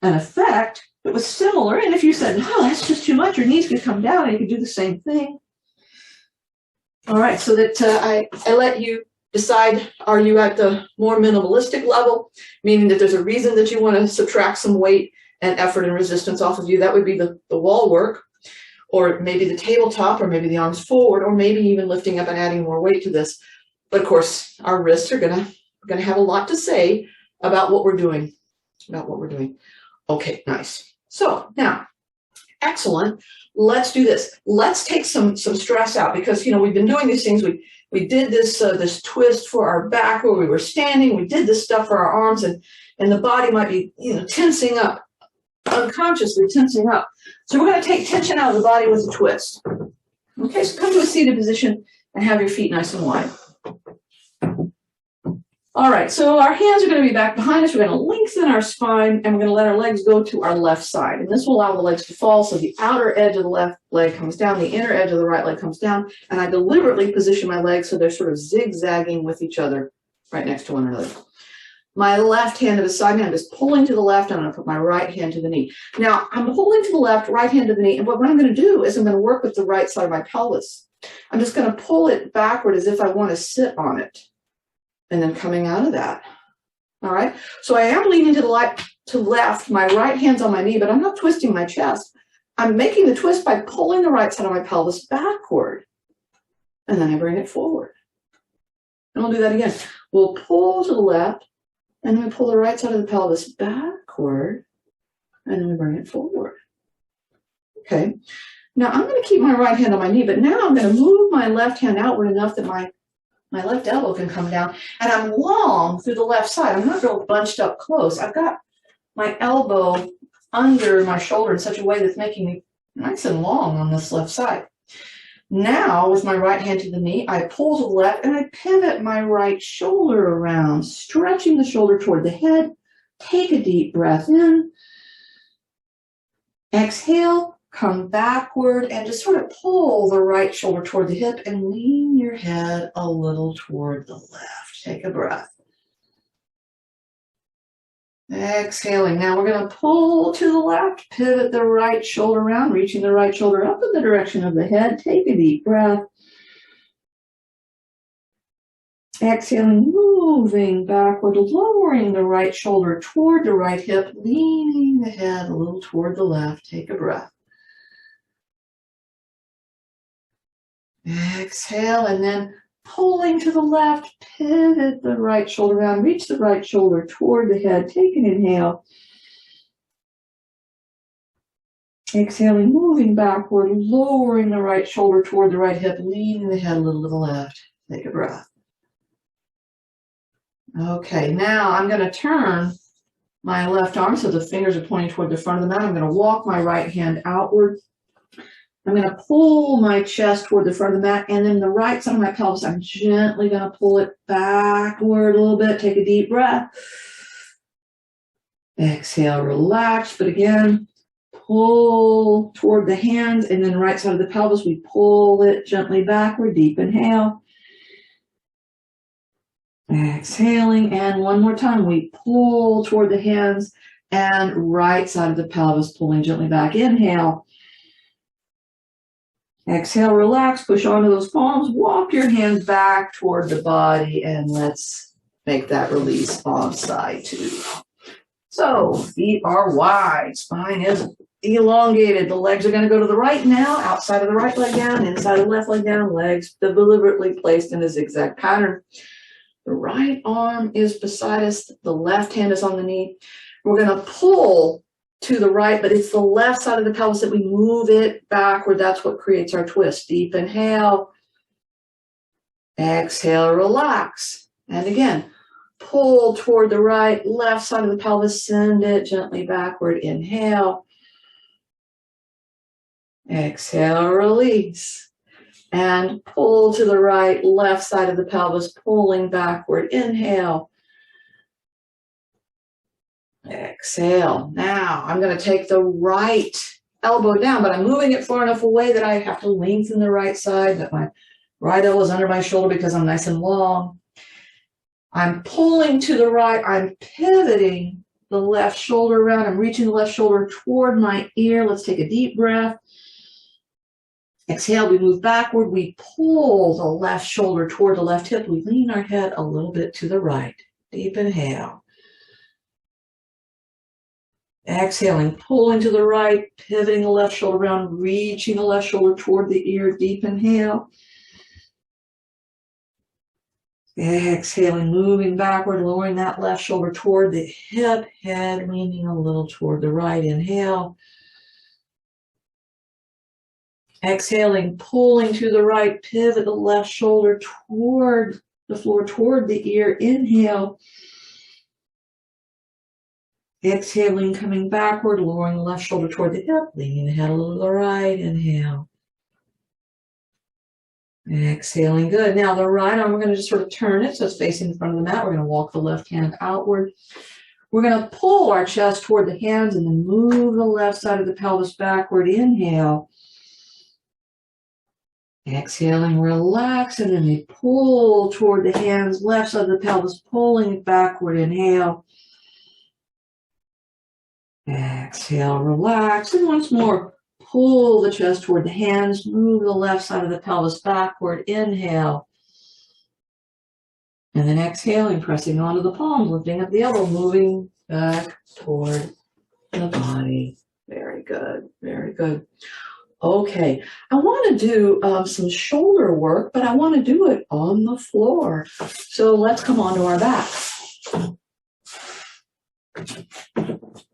effect that was similar. And if you said, no, that's just too much, your knees could come down and you could do the same thing. All right, so that I let you decide, are you at the more minimalistic level, meaning that there's a reason that you want to subtract some weight and effort and resistance off of you. That would be the wall work, or maybe the tabletop, or maybe the arms forward, or maybe even lifting up and adding more weight to this. But of course, our wrists are gonna have a lot to say about what we're doing. Okay, nice. So now, excellent. Let's do this. Let's take some stress out, because we've been doing these things. We did this twist for our back where we were standing. We did this stuff for our arms, and the body might be tensing up, unconsciously tensing up. So we're going to take tension out of the body with a twist. Okay, so come to a seated position and have your feet nice and wide. All right, so our hands are going to be back behind us. We're going to lengthen our spine, and we're going to let our legs go to our left side. And this will allow the legs to fall, so the outer edge of the left leg comes down, the inner edge of the right leg comes down, and I deliberately position my legs so they're sort of zigzagging with each other right next to one another. My left hand to the side, I'm just pulling to the left, and I'm going to put my right hand to the knee. Now, I'm holding to the left, right hand to the knee, and what I'm going to do is I'm going to work with the right side of my pelvis. I'm just going to pull it backward as if I want to sit on it. And then coming out of that. All right. So I am leaning to the left, my right hand's on my knee, but I'm not twisting my chest. I'm making the twist by pulling the right side of my pelvis backward. And then I bring it forward. And we'll do that again. We'll pull to the left, and then we pull the right side of the pelvis backward, and then we bring it forward. Okay. Now I'm going to keep my right hand on my knee, but now I'm going to move my left hand outward enough that my left elbow can come down, and I'm long through the left side. I'm not real bunched up close. I've got my elbow under my shoulder in such a way that's making me nice and long on this left side. Now, with my right hand to the knee, I pull to the left, and I pivot my right shoulder around, stretching the shoulder toward the head. Take a deep breath in. Exhale. Come backward and just sort of pull the right shoulder toward the hip and lean your head a little toward the left. Take a breath. Exhaling. Now we're going to pull to the left, pivot the right shoulder around, reaching the right shoulder up in the direction of the head. Take a deep breath. Exhaling, moving backward, lowering the right shoulder toward the right hip, leaning the head a little toward the left. Take a breath. Exhale, and then pulling to the left, pivot the right shoulder around, reach the right shoulder toward the head. Take an inhale. Exhaling, moving backward, lowering the right shoulder toward the right hip, leaning the head a little to the left. Take a breath. Okay, now I'm going to turn my left arm so the fingers are pointing toward the front of the mat. I'm going to walk my right hand outward. I'm going to pull my chest toward the front of the mat, and then the right side of my pelvis, I'm gently going to pull it backward a little bit. Take a deep breath. Exhale, relax, but again, pull toward the hands, and then right side of the pelvis, we pull it gently backward. Deep inhale. Exhaling, and one more time, we pull toward the hands and right side of the pelvis, pulling gently back. Inhale. Exhale, relax, push onto those palms, walk your hands back toward the body, and let's make that release on side two. So, feet are wide, spine is elongated. The legs are going to go to the right now, outside of the right leg down, inside of the left leg down, legs deliberately placed in a zigzag pattern. The right arm is beside us, the left hand is on the knee. We're going to pull to the right, but it's the left side of the pelvis that we move it backward. That's what creates our twist. Deep inhale. Exhale, relax. And again, pull toward the right, left side of the pelvis, send it gently backward. Inhale. Exhale, release. And pull to the right, left side of the pelvis, pulling backward. Inhale. Exhale. Now I'm going to take the right elbow down, but I'm moving it far enough away that I have to lengthen the right side, that my right elbow is under my shoulder because I'm nice and long. I'm pulling to the right. I'm pivoting the left shoulder around. I'm reaching the left shoulder toward my ear. Let's take a deep breath. Exhale, we move backward. We pull the left shoulder toward the left hip. We lean our head a little bit to the right. Deep inhale. Exhaling, pulling to the right, pivoting the left shoulder around, reaching the left shoulder toward the ear. Deep inhale. Exhaling, moving backward, lowering that left shoulder toward the hip, head leaning a little toward the right. Inhale. Exhaling, pulling to the right, pivot the left shoulder toward the floor, toward the ear. Inhale. Exhaling, coming backward, lowering the left shoulder toward the hip, leaning the head a little to the right. Inhale. Exhaling, good. Now the right arm, we're going to just sort of turn it so it's facing the front of the mat. We're going to walk the left hand outward. We're going to pull our chest toward the hands and then move the left side of the pelvis backward. Inhale. Exhaling, relax, and then we pull toward the hands, left side of the pelvis, pulling it backward. Inhale. Exhale, relax, and once more, pull the chest toward the hands, move the left side of the pelvis backward. Inhale. And then exhaling, pressing onto the palms, lifting up the elbow, moving back toward the body. Very good, very good. Okay, I want to do some shoulder work, but I want to do it on the floor. So let's come onto our back.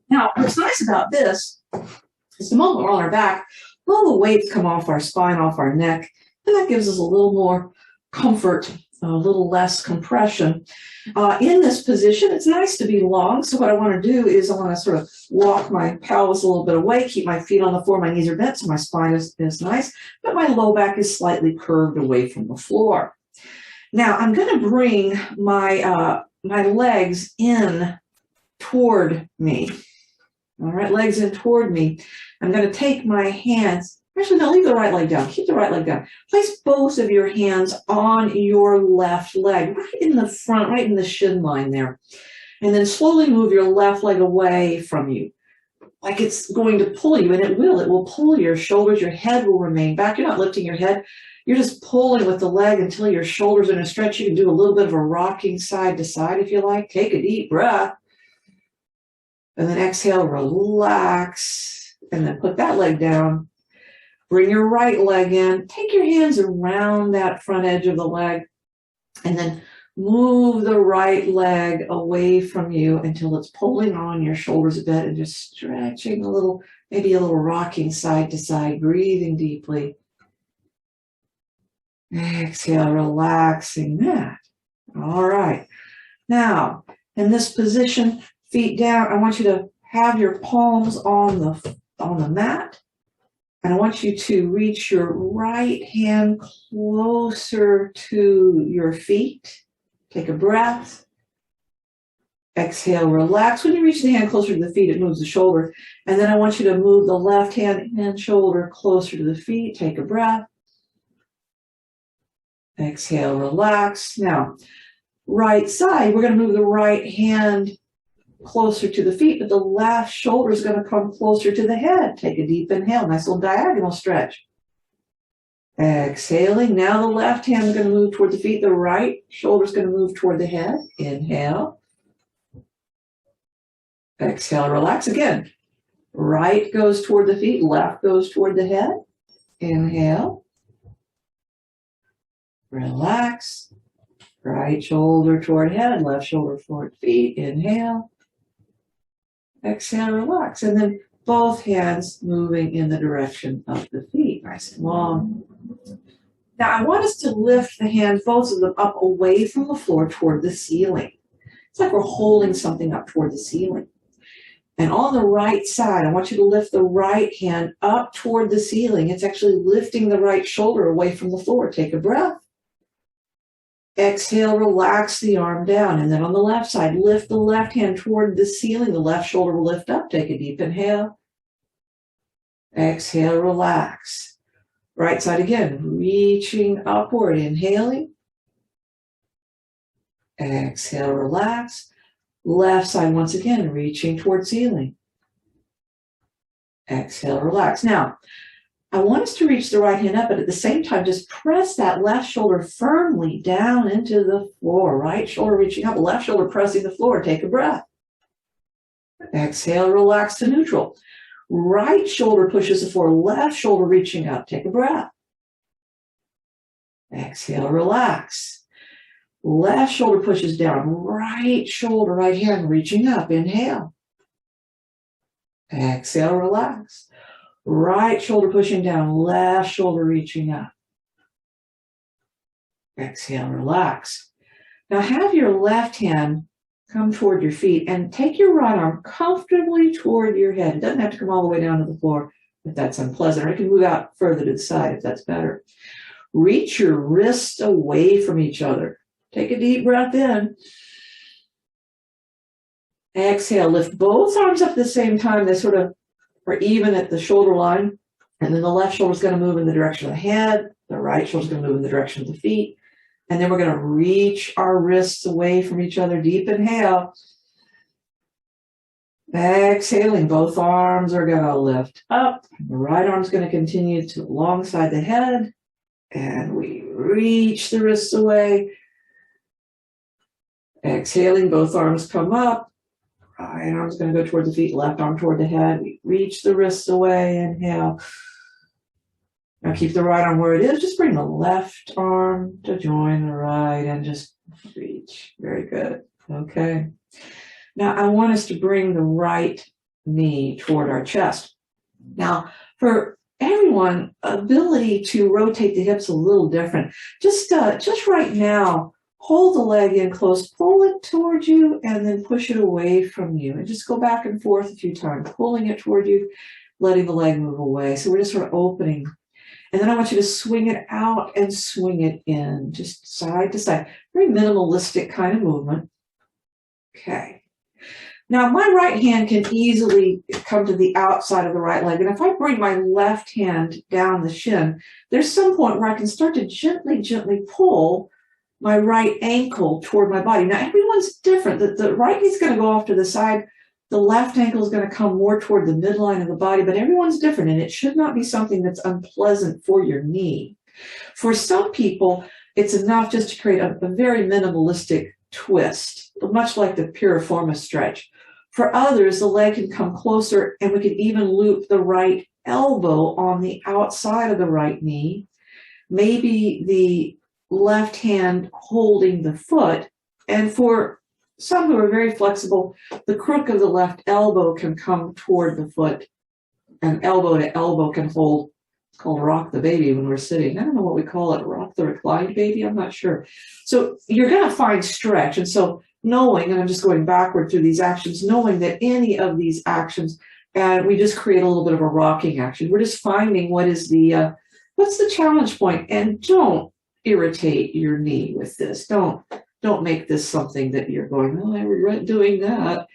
Now, what's nice about this is the moment we're on our back, all the weights come off our spine, off our neck, and that gives us a little more comfort, a little less compression. In this position, it's nice to be long, so what I want to do is I want to sort of walk my pelvis a little bit away, keep my feet on the floor, my knees are bent, so my spine is nice, but my low back is slightly curved away from the floor. Now, I'm going to bring my legs in toward me. All right, legs in toward me. I'm going to take my hands. Actually, no, leave the right leg down. Keep the right leg down. Place both of your hands on your left leg, right in the front, right in the shin line there. And then slowly move your left leg away from you, like it's going to pull you, and it will. It will pull your shoulders. Your head will remain back. You're not lifting your head. You're just pulling with the leg until your shoulders are in a stretch. You can do a little bit of a rocking side to side if you like. Take a deep breath. And then exhale, relax, and then put that leg down. Bring your right leg in. Take your hands around that front edge of the leg and then move the right leg away from you until it's pulling on your shoulders a bit and just stretching a little, maybe a little rocking side to side, breathing deeply. Exhale, relaxing that. All right. Now, in this position, feet down, I want you to have your palms on the mat. And I want you to reach your right hand closer to your feet. Take a breath. Exhale, relax. When you reach the hand closer to the feet, it moves the shoulder. And then I want you to move the left hand and shoulder closer to the feet. Take a breath. Exhale, relax. Now, right side, we're going to move the right hand closer to the feet, but the left shoulder is going to come closer to the head. Take a deep inhale, nice little diagonal stretch. Exhaling, now the left hand is going to move toward the feet, the right shoulder is going to move toward the head. Inhale. Exhale, relax again. Right goes toward the feet, left goes toward the head. Inhale. Relax. Right shoulder toward head, left shoulder toward feet. Inhale. Exhale, relax. And then both hands moving in the direction of the feet. Nice and long. Now I want us to lift the hands, both of them, up away from the floor toward the ceiling. It's like we're holding something up toward the ceiling. And on the right side, I want you to lift the right hand up toward the ceiling. It's actually lifting the right shoulder away from the floor. Take a breath. Exhale, relax the arm down. And then on the left side, lift the left hand toward the ceiling. The left shoulder will lift up. Take a deep inhale. Exhale, relax. Right side again, reaching upward, inhaling. Exhale, relax. Left side once again, reaching toward ceiling. Exhale, relax. Now, I want us to reach the right hand up, but at the same time, just press that left shoulder firmly down into the floor. Right shoulder reaching up, left shoulder pressing the floor. Take a breath. Exhale, relax to neutral. Right shoulder pushes the floor, left shoulder reaching up. Take a breath. Exhale, relax. Left shoulder pushes down, right shoulder, right hand reaching up. Inhale. Exhale, relax. Right shoulder pushing down, left shoulder reaching up. Exhale, relax. Now have your left hand come toward your feet and take your right arm comfortably toward your head. It doesn't have to come all the way down to the floor if that's unpleasant, or it can move out further to the side if that's better. Reach your wrists away from each other. Take a deep breath in. Exhale, lift both arms up at the same time. They sort of are even at the shoulder line. And then the left shoulder is going to move in the direction of the head. The right shoulder is going to move in the direction of the feet. And then we're going to reach our wrists away from each other. Deep inhale. Exhaling, both arms are going to lift up. The right arm is going to continue to alongside the head. And we reach the wrists away. Exhaling, both arms come up. Right arm's going to go toward the feet, left arm toward the head. We reach the wrists away. Inhale. Now keep the right arm where it is. Just bring the left arm to join the right and just reach. Very good. Okay. Now I want us to bring the right knee toward our chest. Now for everyone, ability to rotate the hips a little different. Just right now, hold the leg in close, pull it toward you, and then push it away from you. And just go back and forth a few times, pulling it toward you, letting the leg move away. So we're just sort of opening. And then I want you to swing it out and swing it in, just side to side. Very minimalistic kind of movement. Okay. Now my right hand can easily come to the outside of the right leg. And if I bring my left hand down the shin, there's some point where I can start to gently, gently pull my right ankle toward my body. Now, everyone's different. The right knee's going to go off to the side. The left ankle is going to come more toward the midline of the body, but everyone's different, and it should not be something that's unpleasant for your knee. For some people, it's enough just to create a very minimalistic twist, much like the piriformis stretch. For others, the leg can come closer, and we can even loop the right elbow on the outside of the right knee, maybe the left hand holding the foot, and for some who are very flexible, the crook of the left elbow can come toward the foot, and elbow to elbow can hold. It's called rock the baby when we're sitting. I don't know what we call it, rock the reclined baby, I'm not sure. So you're going to find stretch, and so knowing, and I'm just going backward through these actions, knowing that any of these actions, and we just create a little bit of a rocking action. We're just finding what is the, what's the challenge point, and don't irritate your knee with this. Don't make this something that you're going, oh, I regret doing that.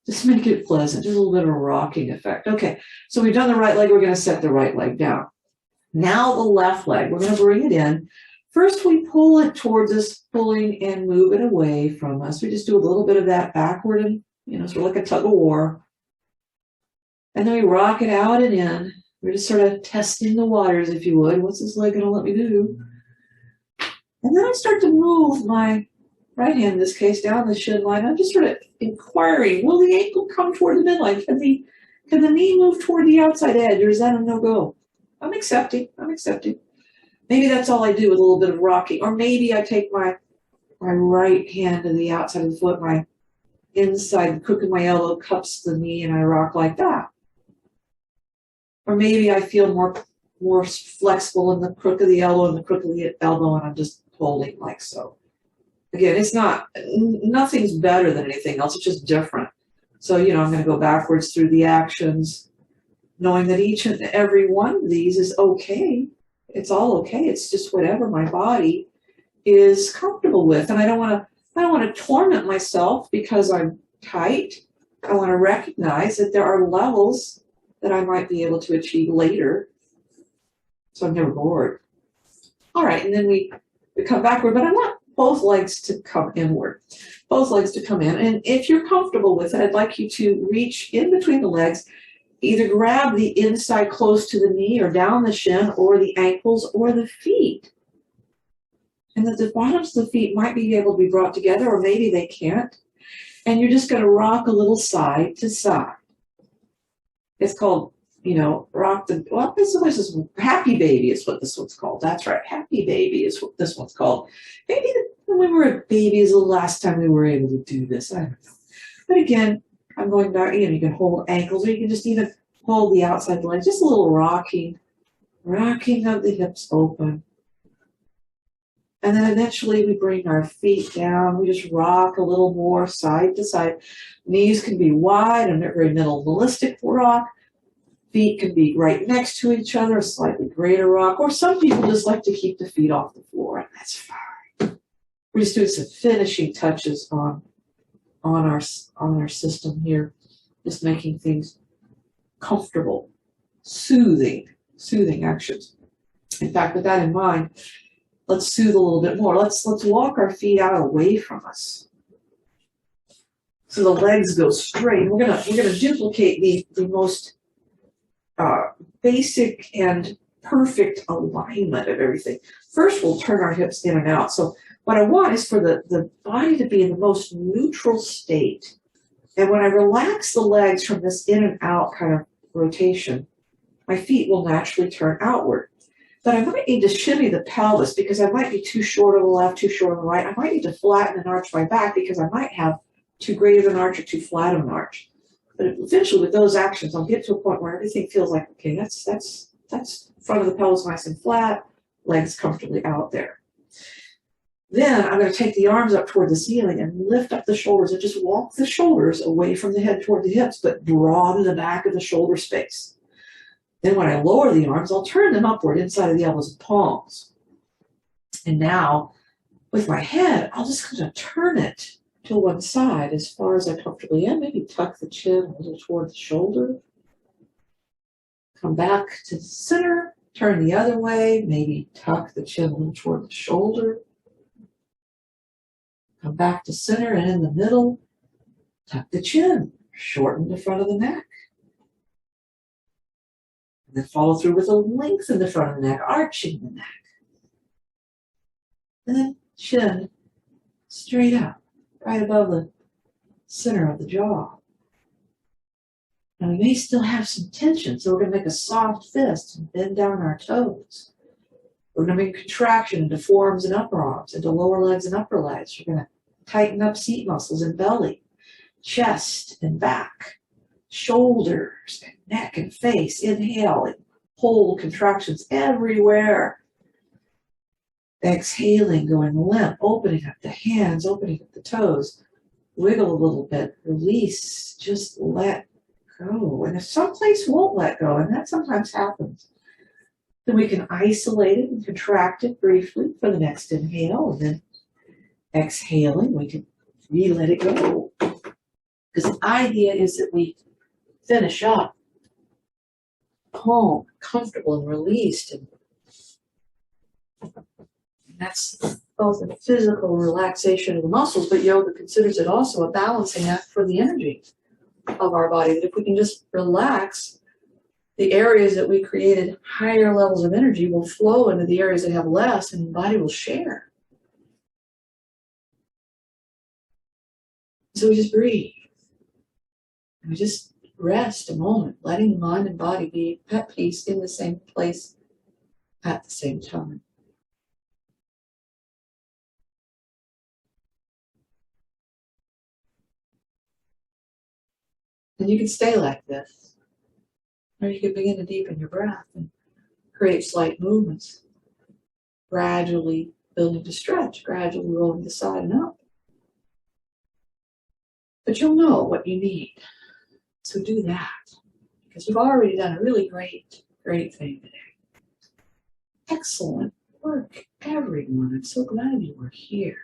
Just make it pleasant, just a little bit of a rocking effect. Okay, so we've done the right leg, we're going to set the right leg down. Now the left leg, we're going to bring it in. First, we pull it towards us, pulling and move it away from us. We just do a little bit of that backward and, sort of like a tug of war. And then we rock it out and in. We're just sort of testing the waters, if you would. What's this leg going to let me do? And then I start to move my right hand, in this case, down the shin line. I'm just sort of inquiring, will the ankle come toward the midline? Can the knee move toward the outside edge, or is that a no-go? I'm accepting. Maybe that's all I do with a little bit of rocking. Or maybe I take my right hand to the outside of the foot, my inside, the crook of my elbow cups the knee, and I rock like that. Or maybe I feel more flexible in the crook of the elbow and the crook of the elbow, and I'm just holding like so. Again, nothing's better than anything else. It's just different. So, I'm going to go backwards through the actions, knowing that each and every one of these is okay. It's all okay. It's just whatever my body is comfortable with. And I don't want to torment myself because I'm tight. I want to recognize that there are levels that I might be able to achieve later. So I'm never bored. All right, and then we come backward, but I want both legs to come inward. Both legs to come in. And if you're comfortable with it, I'd like you to reach in between the legs, either grab the inside close to the knee or down the shin or the ankles or the feet. And that the bottoms of the feet might be able to be brought together, or maybe they can't. And you're just going to rock a little side to side. It's called, rock the, well, this is happy baby is what this one's called. That's right. Happy baby is what this one's called. Maybe when we were a baby is the last time we were able to do this. I don't know. But again, I'm going back, you can hold ankles, or you can just even hold the outside leg, just a little rocking of the hips open. And then eventually we bring our feet down. We just rock a little more side to side. Knees can be wide, a very minimalistic rock. Feet can be right next to each other, a slightly greater rock. Or some people just like to keep the feet off the floor, and that's fine. We're just doing some finishing touches on our system here, just making things comfortable, soothing actions. In fact, with that in mind, let's soothe a little bit more. Let's walk our feet out away from us, so the legs go straight. We're gonna duplicate the most basic and perfect alignment of everything. First, we'll turn our hips in and out. So what I want is for the body to be in the most neutral state. And when I relax the legs from this in and out kind of rotation, my feet will naturally turn outward. But I might need to shimmy the pelvis because I might be too short on the left, too short on the right. I might need to flatten and arch my back because I might have too great of an arch or too flat of an arch. But eventually with those actions, I'll get to a point where everything feels like, okay, that's front of the pelvis nice and flat, legs comfortably out there. Then I'm going to take the arms up toward the ceiling and lift up the shoulders and just walk the shoulders away from the head toward the hips, but broaden the back of the shoulder space. Then when I lower the arms, I'll turn them upward inside of the elbows and palms. And now, with my head, I'll just kind of turn it to one side as far as I comfortably am. Maybe tuck the chin a little toward the shoulder. Come back to the center, turn the other way, maybe tuck the chin a little toward the shoulder. Come back to center, and in the middle, tuck the chin, shorten the front of the neck. And then follow through with a length in the front of the neck, arching the neck. And then chin straight up, right above the center of the jaw. And we may still have some tension, so we're going to make a soft fist and bend down our toes. We're going to make a contraction into forearms and upper arms, into lower legs and upper legs. You're going to tighten up seat muscles and belly, chest and back, shoulders and neck and face. Inhale and hold contractions everywhere. Exhaling, going limp, opening up the hands, opening up the toes. Wiggle a little bit, release, just let go. And if someplace won't let go, and that sometimes happens, then we can isolate it and contract it briefly for the next inhale, and then exhaling, we can let it go. Because the idea is that we finish up calm, comfortable, and released. And that's both a physical relaxation of the muscles, but yoga considers it also a balancing act for the energy of our body. That if we can just relax, the areas that we created higher levels of energy will flow into the areas that have less, and the body will share. So we just breathe. And we just rest a moment, letting the mind and body be at peace in the same place at the same time. And you can stay like this. Or you can begin to deepen your breath and create slight movements. Gradually building to stretch, gradually rolling the side and up. But you'll know what you need. So do that. Because you've already done a really great thing today. Excellent work, everyone. I'm so glad you were here.